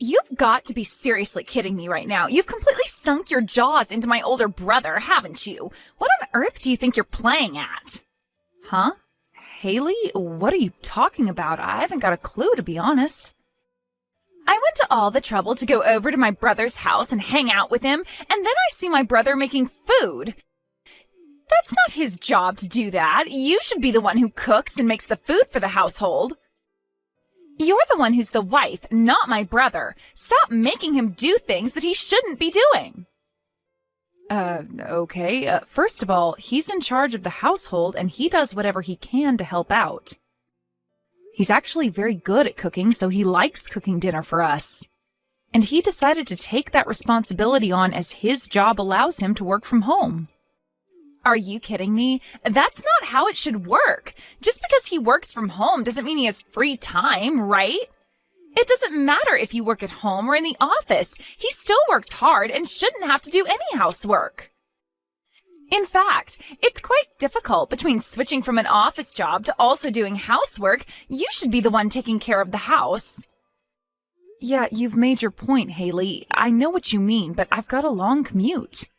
You've got to be seriously kidding me right now. You've completely sunk your jaws into my older brother, haven't you? What on earth do you think you're playing at? Huh? Haley, what are you talking about? I haven't got a clue, to be honest. I went to all the trouble to go over to my brother's house and hang out with him, and then I see my brother making food. That's not his job to do that. You should be the one who cooks and makes the food for the household. You're the one who's the wife, not my brother. Stop making him do things that he shouldn't be doing. Okay. First of all, he's in charge of the household and he does whatever he can to help out. He's actually very good at cooking, so he likes cooking dinner for us. And he decided to take that responsibility on as his job allows him to work from home. Are you kidding me? That's not how it should work. Just because he works from home doesn't mean he has free time, right? It doesn't matter if you work at home or in the office. He still works hard and shouldn't have to do any housework. In fact, it's quite difficult between switching from an office job to also doing housework. You should be the one taking care of the house. Yeah, you've made your point, Haley. I know what you mean, but I've got a long commute.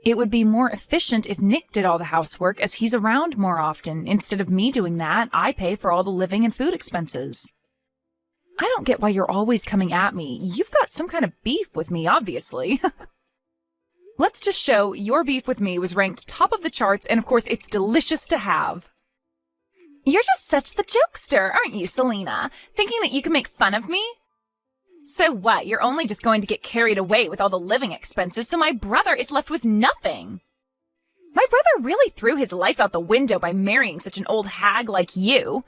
It would be more efficient if Nick did all the housework as he's around more often. Instead of me doing that, I pay for all the living and food expenses. I don't get why you're always coming at me. You've got some kind of beef with me, obviously. Let's just show your beef with me was ranked top of the charts, and of course it's delicious to have. You're just such the jokester, aren't you, Selena? Thinking that you can make fun of me? So what, you're only just going to get carried away with all the living expenses, so my brother is left with nothing. My brother really threw his life out the window by marrying such an old hag like you.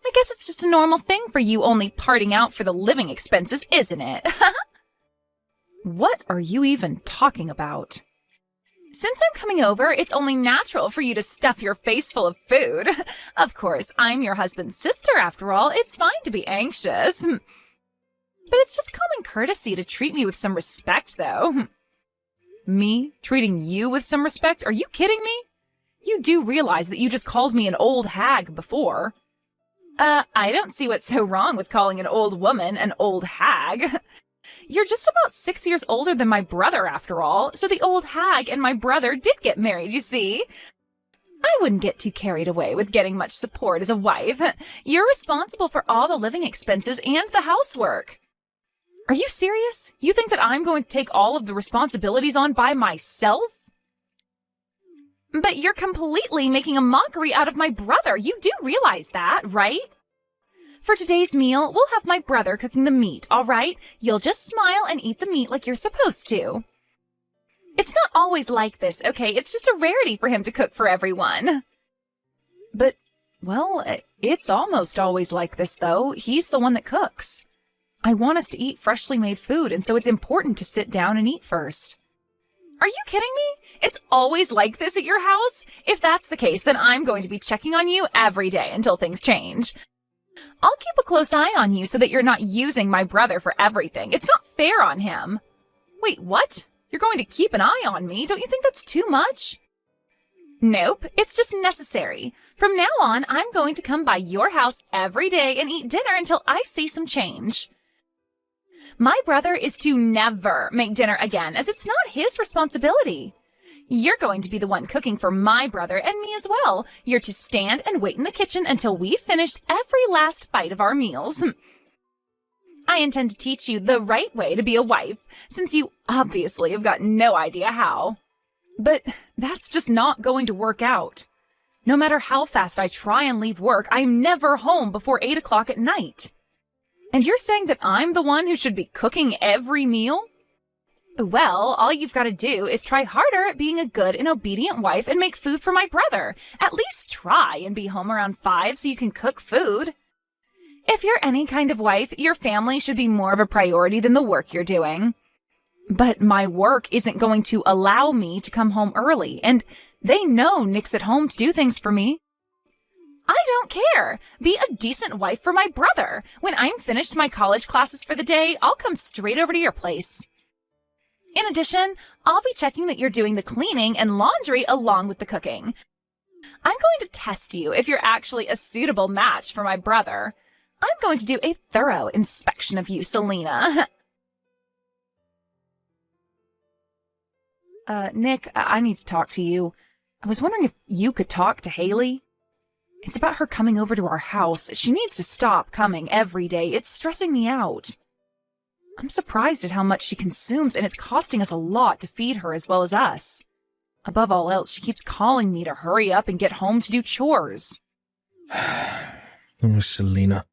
I guess it's just a normal thing for you only parting out for the living expenses, isn't it? What are you even talking about? Since I'm coming over, it's only natural for you to stuff your face full of food. Of course, I'm your husband's sister after all. It's fine to be anxious. But it's just common courtesy to treat me with some respect, though. Me treating you with some respect? Are you kidding me? You do realize that you just called me an old hag before. I don't see what's so wrong with calling an old woman an old hag. You're just about 6 years older than my brother, after all, so the old hag and my brother did get married, you see. I wouldn't get too carried away with getting much support as a wife. You're responsible for all the living expenses and the housework. Are you serious? You think that I'm going to take all of the responsibilities on by myself? But you're completely making a mockery out of my brother. You do realize that, right? For today's meal, we'll have my brother cooking the meat, all right? You'll just smile and eat the meat like you're supposed to. It's not always like this, okay? It's just a rarity for him to cook for everyone. But, well, it's almost always like this, though. He's the one that cooks. I want us to eat freshly made food, and so it's important to sit down and eat first. Are you kidding me? It's always like this at your house? If that's the case, then I'm going to be checking on you every day until things change. I'll keep a close eye on you so that you're not using my brother for everything. It's not fair on him. Wait, what? You're going to keep an eye on me? Don't you think that's too much? Nope, it's just necessary. From now on, I'm going to come by your house every day and eat dinner until I see some change. My brother is to never make dinner again, as it's not his responsibility. You're going to be the one cooking for my brother and me as well. You're to stand and wait in the kitchen until we've finished every last bite of our meals. I intend to teach you the right way to be a wife, since you obviously have got no idea how. But that's just not going to work out. No matter how fast I try and leave work, I'm never home before 8 o'clock at night. And you're saying that I'm the one who should be cooking every meal? Well, all you've got to do is try harder at being a good and obedient wife and make food for my brother. At least try and be home around 5 so you can cook food. If you're any kind of wife, your family should be more of a priority than the work you're doing. But my work isn't going to allow me to come home early, and they know Nick's at home to do things for me. I don't care. Be a decent wife for my brother. When I'm finished my college classes for the day, I'll come straight over to your place. In addition, I'll be checking that you're doing the cleaning and laundry along with the cooking. I'm going to test you if you're actually a suitable match for my brother. I'm going to do a thorough inspection of you, Selena. Nick, I need to talk to you. I was wondering if you could talk to Haley. It's about her coming over to our house. She needs to stop coming every day. It's stressing me out. I'm surprised at how much she consumes, and it's costing us a lot to feed her as well as us. Above all else, she keeps calling me to hurry up and get home to do chores. Oh, Selena.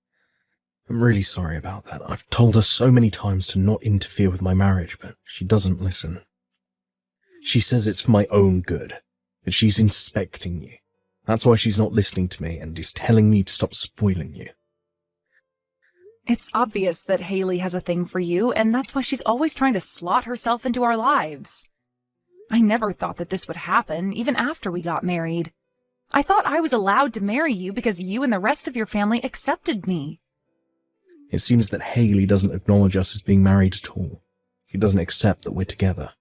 I'm really sorry about that. I've told her so many times to not interfere with my marriage, but she doesn't listen. She says it's for my own good, that she's inspecting you. That's why she's not listening to me and is telling me to stop spoiling you. It's obvious that Haley has a thing for you, and that's why she's always trying to slot herself into our lives. I never thought that this would happen, even after we got married. I thought I was allowed to marry you because you and the rest of your family accepted me. It seems that Haley doesn't acknowledge us as being married at all. She doesn't accept that we're together.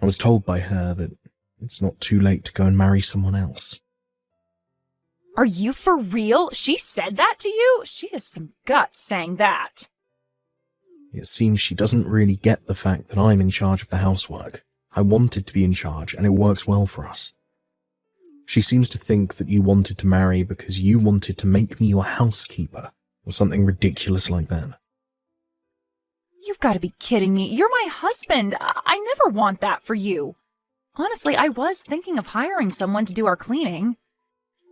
I was told by her that it's not too late to go and marry someone else. Are you for real? She said that to you? She has some guts saying that. It seems she doesn't really get the fact that I'm in charge of the housework. I wanted to be in charge, and it works well for us. She seems to think that you wanted to marry because you wanted to make me your housekeeper, or something ridiculous like that. You've got to be kidding me. You're my husband. I never want that for you. Honestly, I was thinking of hiring someone to do our cleaning.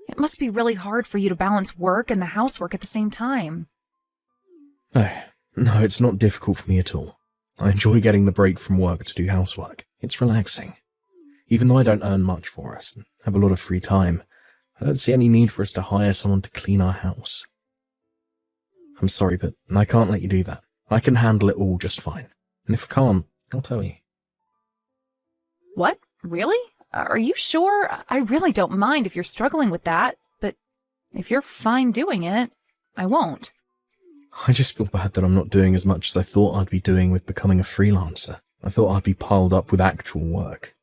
It must be really hard for you to balance work and the housework at the same time. No, it's not difficult for me at all. I enjoy getting the break from work to do housework. It's relaxing. Even though I don't earn much for us and have a lot of free time, I don't see any need for us to hire someone to clean our house. I'm sorry, but I can't let you do that. I can handle it all just fine. And if I can't, I'll tell you. What? Really? Are you sure? I really don't mind if you're struggling with that, but if you're fine doing it, I won't. I just feel bad that I'm not doing as much as I thought I'd be doing with becoming a freelancer. I thought I'd be piled up with actual work.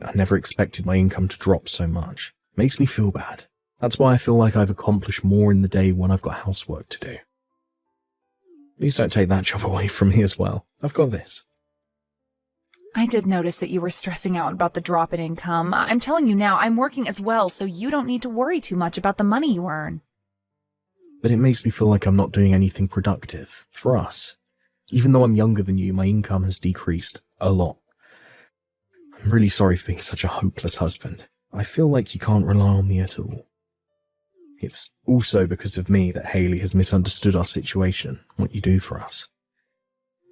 I never expected my income to drop so much. It makes me feel bad. That's why I feel like I've accomplished more in the day when I've got housework to do. Please don't take that job away from me as well. I've got this. I did notice that you were stressing out about the drop in income. I'm telling you now, I'm working as well, so you don't need to worry too much about the money you earn. But it makes me feel like I'm not doing anything productive for us. Even though I'm younger than you, my income has decreased a lot. I'm really sorry for being such a hopeless husband. I feel like you can't rely on me at all. It's also because of me that Haley has misunderstood our situation, what you do for us.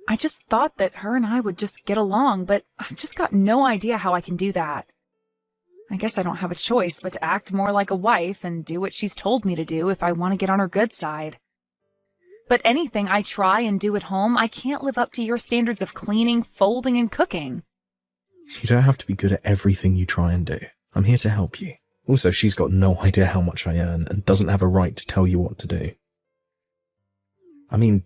I just thought that her and I would just get along, but I've just got no idea how I can do that. I guess I don't have a choice but to act more like a wife and do what she's told me to do if I want to get on her good side. But anything I try and do at home, I can't live up to your standards of cleaning, folding, and cooking. You don't have to be good at everything you try and do. I'm here to help you. Also, she's got no idea how much I earn and doesn't have a right to tell you what to do. I mean,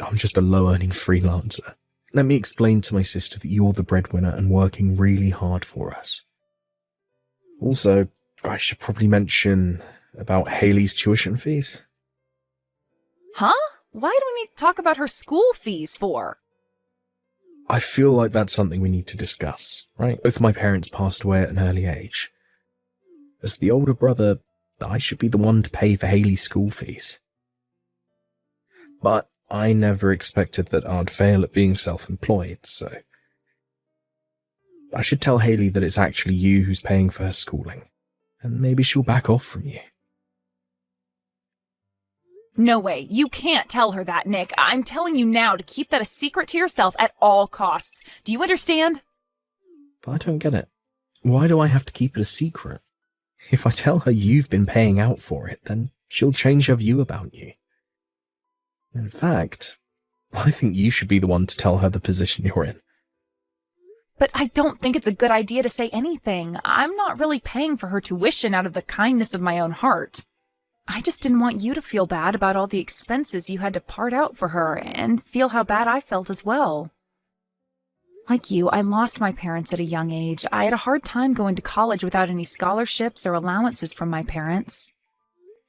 I'm just a low-earning freelancer. Let me explain to my sister that you're the breadwinner and working really hard for us. Also, I should probably mention about Haley's tuition fees. Huh? Why do we need to talk about her school fees for? I feel like that's something we need to discuss, right? Both my parents passed away at an early age. As the older brother, I should be the one to pay for Haley's school fees. But I never expected that I'd fail at being self-employed, so I should tell Haley that it's actually you who's paying for her schooling, and maybe she'll back off from you. No way. You can't tell her that, Nick. I'm telling you now to keep that a secret to yourself at all costs. Do you understand? But I don't get it. Why do I have to keep it a secret? If I tell her you've been paying out for it, then she'll change her view about you. In fact, I think you should be the one to tell her the position you're in. But I don't think it's a good idea to say anything. I'm not really paying for her tuition out of the kindness of my own heart. I just didn't want you to feel bad about all the expenses you had to part out for her and feel how bad I felt as well. Like you, I lost my parents at a young age. I had a hard time going to college without any scholarships or allowances from my parents.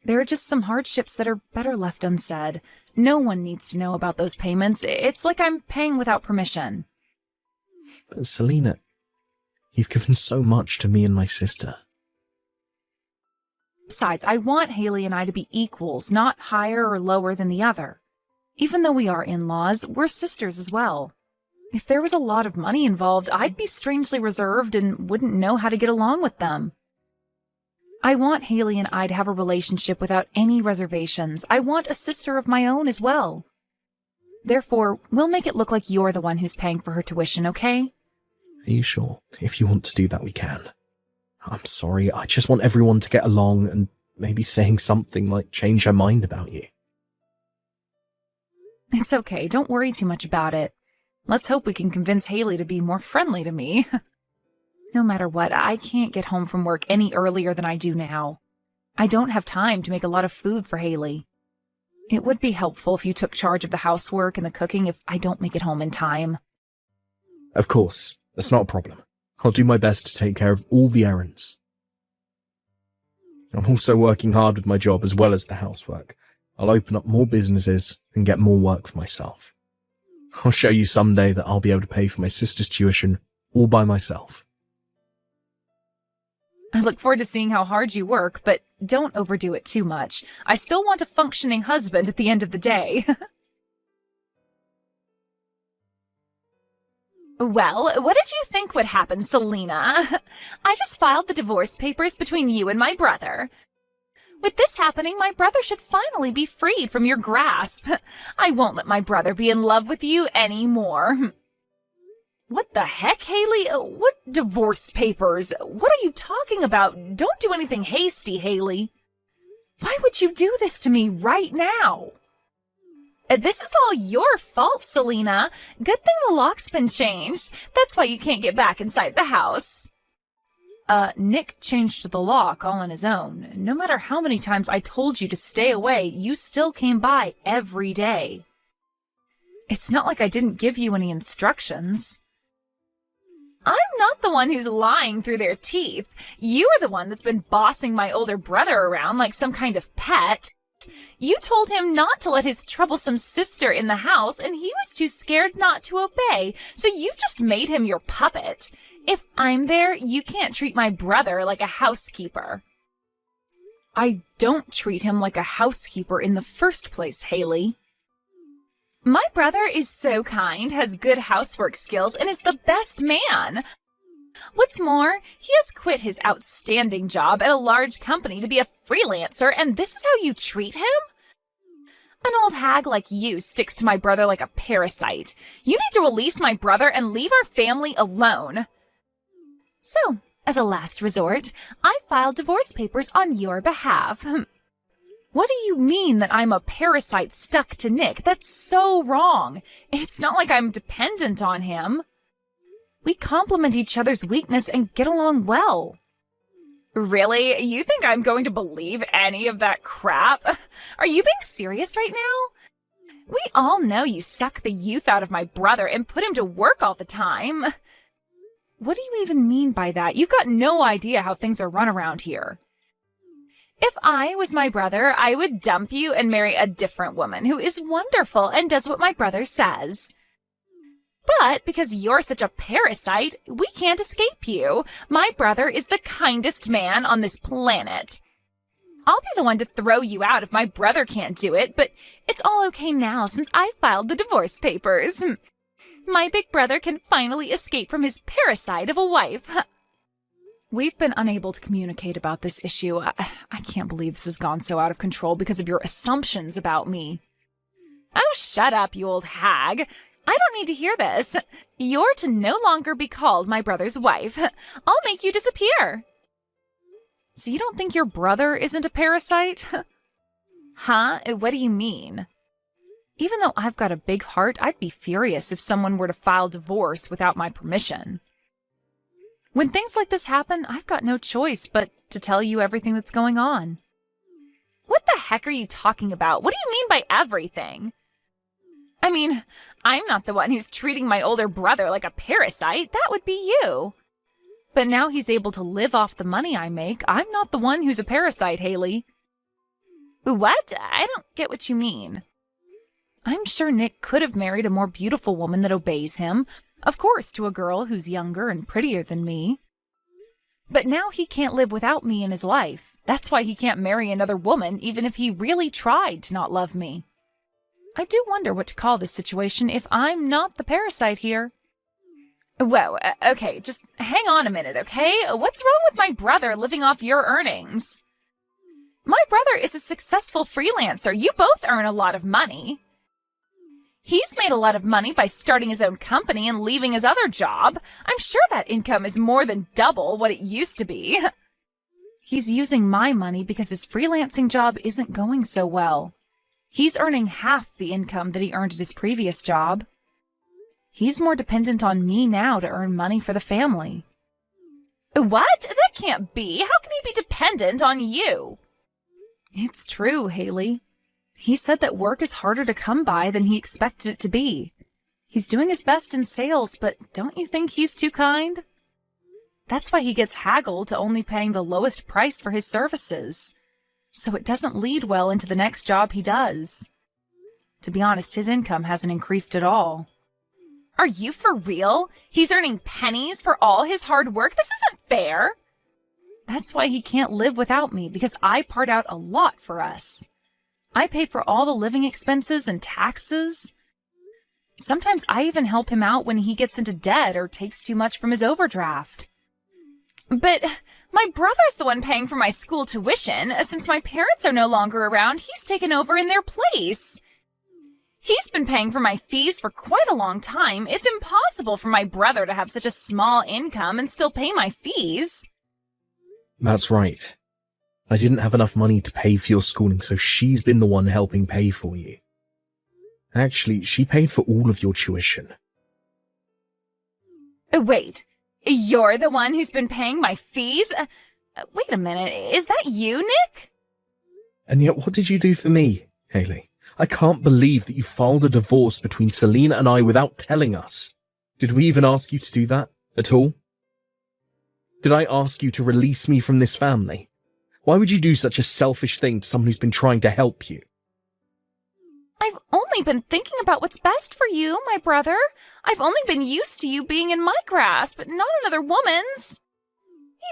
There are just some hardships that are better left unsaid. No one needs to know about those payments. It's like I'm paying without permission. But Selena, you've given so much to me and my sister. Besides, I want Haley and I to be equals, not higher or lower than the other. Even though we are in-laws, we're sisters as well. If there was a lot of money involved, I'd be strangely reserved and wouldn't know how to get along with them. I want Haley and I to have a relationship without any reservations. I want a sister of my own as well. Therefore, we'll make it look like you're the one who's paying for her tuition, okay? Are you sure? If you want to do that, we can. I'm sorry, I just want everyone to get along, and maybe saying something might change her mind about you. It's okay, don't worry too much about it. Let's hope we can convince Haley to be more friendly to me. No matter what, I can't get home from work any earlier than I do now. I don't have time to make a lot of food for Haley. It would be helpful if you took charge of the housework and the cooking if I don't make it home in time. Of course, that's not a problem. I'll do my best to take care of all the errands. I'm also working hard with my job as well as the housework. I'll open up more businesses and get more work for myself. I'll show you someday that I'll be able to pay for my sister's tuition all by myself. I look forward to seeing how hard you work, but don't overdo it too much. I still want a functioning husband at the end of the day. Well, what did you think would happen, Selena? I just filed the divorce papers between you and my brother. With this happening, my brother should finally be freed from your grasp. I won't let my brother be in love with you anymore. What the heck, Haley? What divorce papers? What are you talking about? Don't do anything hasty, Haley. Why would you do this to me right now? This is all your fault, Selena. Good thing the lock's been changed. That's why you can't get back inside the house. Nick changed the lock all on his own. No matter how many times I told you to stay away, you still came by every day. It's not like I didn't give you any instructions. I'm not the one who's lying through their teeth. You are the one that's been bossing my older brother around like some kind of pet. You told him not to let his troublesome sister in the house, and he was too scared not to obey, so you've just made him your puppet. If I'm there, you can't treat my brother like a housekeeper. I don't treat him like a housekeeper in the first place, Haley. My brother is so kind, has good housework skills, and is the best man. What's more, he has quit his outstanding job at a large company to be a freelancer, and this is how you treat him? An old hag like you sticks to my brother like a parasite. You need to release my brother and leave our family alone. So, as a last resort, I filed divorce papers on your behalf. What do you mean that I'm a parasite stuck to Nick? That's so wrong. It's not like I'm dependent on him. We complement each other's weakness and get along well. Really? You think I'm going to believe any of that crap? Are you being serious right now? We all know you suck the youth out of my brother and put him to work all the time. What do you even mean by that? You've got no idea how things are run around here. If I was my brother, I would dump you and marry a different woman who is wonderful and does what my brother says. But because you're such a parasite, we can't escape you. My brother is the kindest man on this planet. I'll be the one to throw you out if my brother can't do it, but it's all okay now since I filed the divorce papers. My big brother can finally escape from his parasite of a wife. We've been unable to communicate about this issue. I can't believe this has gone so out of control because of your assumptions about me. Oh, shut up, you old hag. I don't need to hear this. You're to no longer be called my brother's wife. I'll make you disappear. So you don't think your brother isn't a parasite? Huh? What do you mean? Even though I've got a big heart, I'd be furious if someone were to file divorce without my permission. When things like this happen, I've got no choice but to tell you everything that's going on. What the heck are you talking about? What do you mean by everything? I mean, I'm not the one who's treating my older brother like a parasite. That would be you. But now he's able to live off the money I make. I'm not the one who's a parasite, Haley. What? I don't get what you mean. I'm sure Nick could have married a more beautiful woman that obeys him, of course, to a girl who's younger and prettier than me. But now he can't live without me in his life. That's why he can't marry another woman, even if he really tried to not love me. I do wonder what to call this situation if I'm not the parasite here. Whoa, okay, just hang on a minute, okay? What's wrong with my brother living off your earnings? My brother is a successful freelancer. You both earn a lot of money. He's made a lot of money by starting his own company and leaving his other job. I'm sure that income is more than double what it used to be. He's using my money because his freelancing job isn't going so well. He's earning half the income that he earned at his previous job. He's more dependent on me now to earn money for the family. What? That can't be. How can he be dependent on you? It's true, Haley. He said that work is harder to come by than he expected it to be. He's doing his best in sales, but don't you think he's too kind? That's why he gets haggled to only paying the lowest price for his services. So it doesn't lead well into the next job he does. To be honest, his income hasn't increased at all. Are you for real? He's earning pennies for all his hard work? This isn't fair. That's why he can't live without me, because I part out a lot for us. I pay for all the living expenses and taxes. Sometimes I even help him out when he gets into debt or takes too much from his overdraft. But my brother's the one paying for my school tuition. Since my parents are no longer around, he's taken over in their place. He's been paying for my fees for quite a long time. It's impossible for my brother to have such a small income and still pay my fees. That's right. I didn't have enough money to pay for your schooling, so she's been the one helping pay for you. Actually, she paid for all of your tuition. Wait, you're the one who's been paying my fees? Wait a minute, is that you, Nick? And yet what did you do for me, Haley? I can't believe that you filed a divorce between Selena and I without telling us. Did we even ask you to do that at all? Did I ask you to release me from this family? Why would you do such a selfish thing to someone who's been trying to help you? I've only been thinking about what's best for you, my brother. I've only been used to you being in my grasp, not another woman's.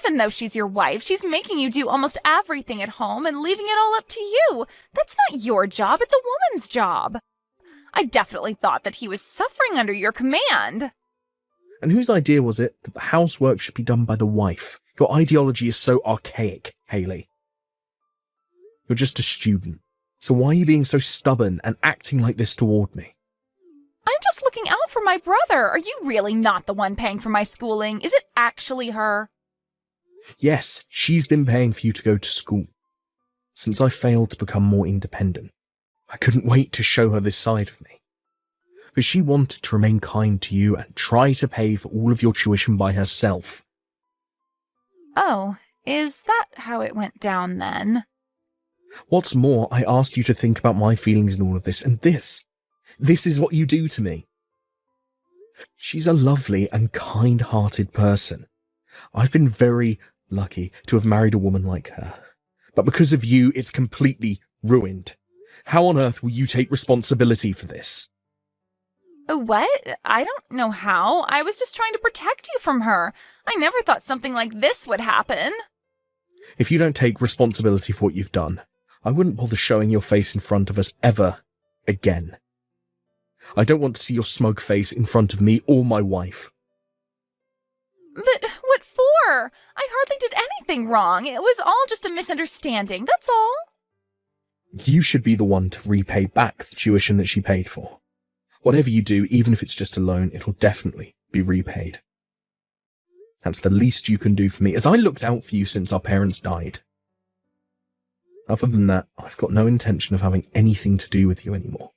Even though she's your wife, she's making you do almost everything at home and leaving it all up to you. That's not your job, it's a woman's job. I definitely thought that he was suffering under your command. And whose idea was it that the housework should be done by the wife? Your ideology is so archaic, Haley. You're just a student. So why are you being so stubborn and acting like this toward me? I'm just looking out for my brother. Are you really not the one paying for my schooling? Is it actually her? Yes, she's been paying for you to go to school. Since I failed to become more independent, I couldn't wait to show her this side of me. But she wanted to remain kind to you and try to pay for all of your tuition by herself. Oh, is that how it went down then? What's more, I asked you to think about my feelings in all of this, and this is what you do to me. She's a lovely and kind-hearted person. I've been very lucky to have married a woman like her. But because of you, it's completely ruined. How on earth will you take responsibility for this? What? I don't know how. I was just trying to protect you from her. I never thought something like this would happen. If you don't take responsibility for what you've done, I wouldn't bother showing your face in front of us ever again. I don't want to see your smug face in front of me or my wife. But what for? I hardly did anything wrong. It was all just a misunderstanding, that's all. You should be the one to repay back the tuition that she paid for. Whatever you do, even if it's just a loan, it'll definitely be repaid. That's the least you can do for me, as I looked out for you since our parents died. Other than that, I've got no intention of having anything to do with you anymore.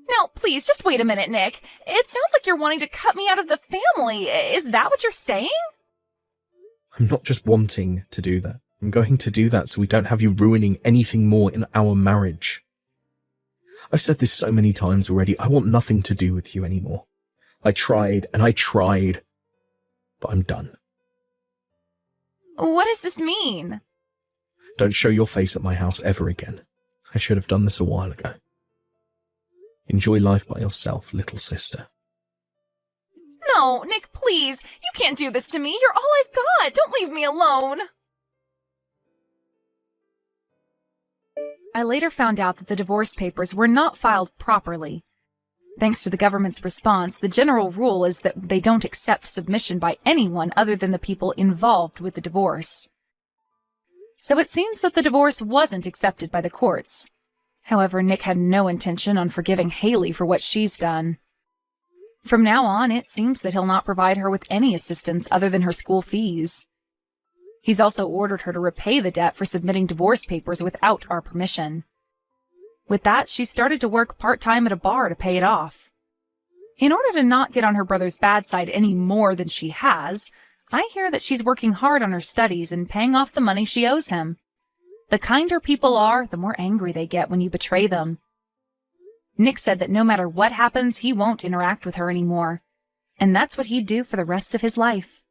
Now, please, just wait a minute, Nick. It sounds like you're wanting to cut me out of the family. Is that what you're saying? I'm not just wanting to do that. I'm going to do that so we don't have you ruining anything more in our marriage. I've said this so many times already. I want nothing to do with you anymore. I tried and I tried, but I'm done. What does this mean? Don't show your face at my house ever again. I should have done this a while ago. Enjoy life by yourself, little sister. No, Nick, please. You can't do this to me. You're all I've got. Don't leave me alone. I later found out that the divorce papers were not filed properly. Thanks to the government's response, the general rule is that they don't accept submission by anyone other than the people involved with the divorce. So it seems that the divorce wasn't accepted by the courts. However, Nick had no intention on forgiving Haley for what she's done. From now on, it seems that he'll not provide her with any assistance other than her school fees. He's also ordered her to repay the debt for submitting divorce papers without our permission. With that, she started to work part-time at a bar to pay it off. In order to not get on her brother's bad side any more than she has, I hear that she's working hard on her studies and paying off the money she owes him. The kinder people are, the more angry they get when you betray them. Nick said that no matter what happens, he won't interact with her anymore. And that's what he'd do for the rest of his life.